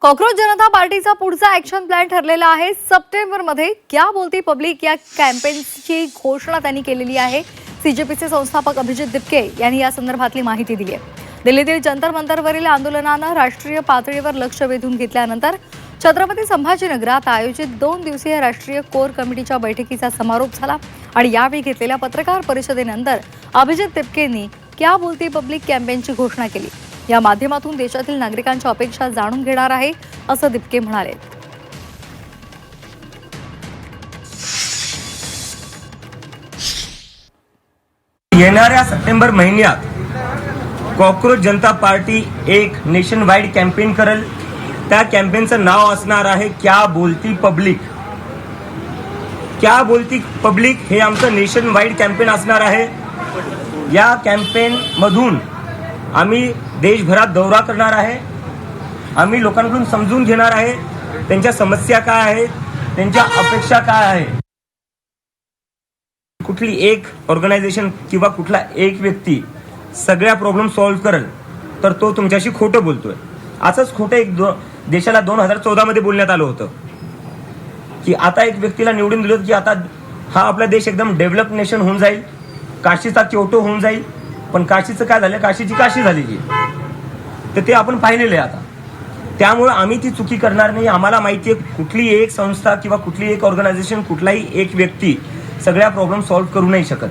Cockroach जनता पार्टीचा पुढचा action plan ठरलेला आहे। सप्टेंबरमध्ये क्या बोलती पब्लिक या कॅम्पेनची घोषणा त्यांनी केलेली आहे। सीजेपीचे संस्थापक अभिजित दिपके यांनी या संदर्भातली माहिती दिली आहे। दिल्लीतील जंतर मंतरवरील आंदोलनानं राष्ट्रीय पातळीवर लक्ष वेधून घेतल्यानंतर छत्रपती संभाजीनगरात आयोजित 2 दिवसीय राष्ट्रीय कोर कमिटीच्या बैठकीचा समारोप झाला आणि यावेळी घेतलेल्या पत्रकार परिषदेनंतर अभिजित दिपकेंनी क्या बोलती पब्लिक कॅम्पेनची घोषणा केली। या माध्यमातून देशातील नागरिकांच्या अपेक्षा जाणून घेणार आहे असं दिपके म्हणाले। येणाऱ्या सप्टेंबर महिन्यात कॉकरोच जनता पार्टी एक नेशन वाईड कॅम्पेन करेल। त्या कॅम्पेनचं नाव असणार आहे क्या बोलती पब्लिक। क्या बोलती पब्लिक हे आमचं नेशन वाईड कॅम्पेन असणार आहे। या कॅम्पेन मधून आम्ही देशभरात दौरा करणार आहे। आम्ही लोकांकडून समजून घेणार आहे त्यांच्या समस्या काय आहेत, त्यांच्या अपेक्षा काय आहेत। कुठली एक ऑर्गनायझेशन किंवा कुठला एक व्यक्ती सगळ्या प्रॉब्लेम सॉल्व्ह करेल तर तो तुमच्याशी खोटं बोलतोय। असंच खोटं देशाला 2014 मध्ये बोलण्यात आलं होतं की आता एक व्यक्तीला निवडून दिलं की आता हा आपला देश एकदम डेव्हलप नेशन होऊन जाईल, काशीचा क्योटो होऊन जाईल। पण काशीचं काय झालं, काशीची काशी झाली की तर ते आपण पाहिलेलं आहे आता। त्यामुळे आम्ही ती चुकी करणार नाही। आम्हाला माहिती आहे कुठली एक संस्था किंवा कुठली एक ऑर्गनायझेशन, कुठलाही एक व्यक्ती सगळ्या प्रॉब्लेम सॉल्व्ह करू नाही शकत।